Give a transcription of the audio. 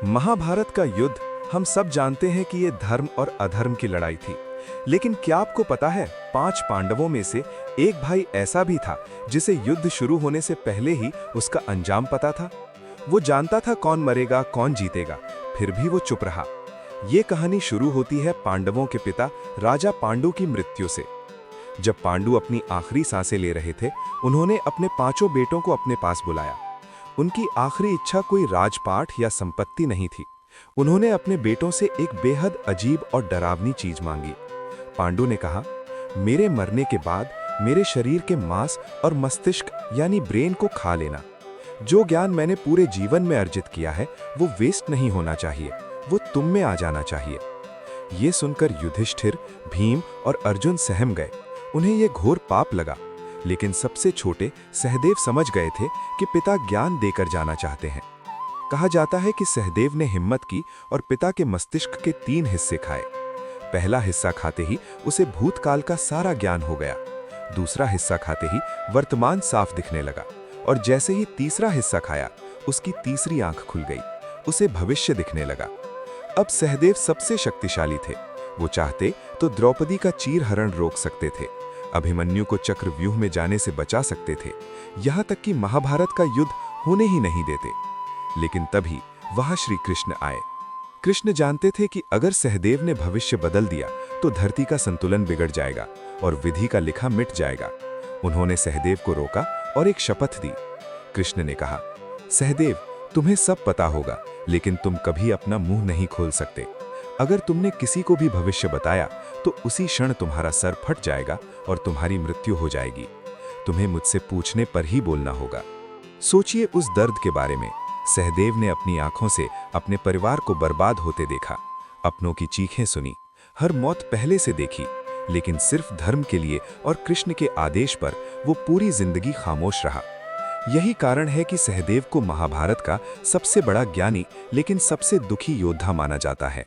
महाभारत का युद्ध हम सब जानते हैं कि ये धर्म और अधर्म की लड़ाई थी। लेकिन क्या आपको पता है, 5 पांडवों में से एक भाई ऐसा भी था जिसे युद्ध शुरू होने से पहले ही उसका अंजाम पता था। वो जानता था कौन मरेगा कौन जीतेगा, फिर भी वो चुप रहा। ये कहानी शुरू होती है पांडवों के पिता राजा पांडु की मृत्यु से। जब पांडु अपनी आखिरी सांसें ले रहे थे, उन्होंने अपने 5 बेटों को अपने पास बुलाया। उनकी आखिरी इच्छा कोई राजपाट या संपत्ति नहीं थी। उन्होंने अपने बेटों से एक बेहद अजीब और डरावनी चीज मांगी। पांडु ने कहा, मेरे मरने के बाद मेरे शरीर के मांस और मस्तिष्क यानी ब्रेन को खा लेना। जो ज्ञान मैंने पूरे जीवन में अर्जित किया है वो वेस्ट नहीं होना चाहिए, वो तुम में आ जाना चाहिए। ये सुनकर युधिष्ठिर, भीम और अर्जुन सहम गए। उन्हें यह घोर पाप लगा, लेकिन सबसे छोटे सहदेव समझ गए थे कि पिता ज्ञान देकर जाना चाहते हैं। कहा जाता है कि सहदेव ने हिम्मत की और पिता के मस्तिष्क के 3 हिस्से खाए। पहला हिस्सा खाते ही उसे भूतकाल का सारा ज्ञान हो गया। दूसरा हिस्सा खाते ही वर्तमान साफ दिखने लगा, और जैसे ही तीसरा हिस्सा खाया, उसकी तीसरी आंख खुल गई, उसे भविष्य दिखने लगा। अब सहदेव सबसे शक्तिशाली थे। वो चाहते तो द्रौपदी का चीरहरण रोक सकते थे, अभिमन्यु को चक्रव्यूह में जाने से बचा सकते थे, यहाँ तक कि महाभारत का युद्ध होने ही नहीं देते। लेकिन तभी वहां श्री कृष्ण आए। कृष्ण जानते थे कि अगर सहदेव ने भविष्य बदल दिया तो धरती का संतुलन बिगड़ जाएगा और विधि का लिखा मिट जाएगा। उन्होंने सहदेव को रोका और एक शपथ दी। कृष्ण ने कहा, सहदेव, तुम्हें सब पता होगा, लेकिन तुम कभी अपना मुंह नहीं खोल सकते। अगर तुमने किसी को भी भविष्य बताया तो उसी क्षण तुम्हारा सर फट जाएगा और तुम्हारी मृत्यु हो जाएगी। तुम्हें मुझसे पूछने पर ही बोलना होगा। सोचिए उस दर्द के बारे में। सहदेव ने अपनी आंखों से अपने परिवार को बर्बाद होते देखा, अपनों की चीखें सुनी, हर मौत पहले से देखी, लेकिन सिर्फ धर्म के लिए और कृष्ण के आदेश पर वो पूरी जिंदगी खामोश रहा। यही कारण है कि सहदेव को महाभारत का सबसे बड़ा ज्ञानी लेकिन सबसे दुखी योद्धा माना जाता है।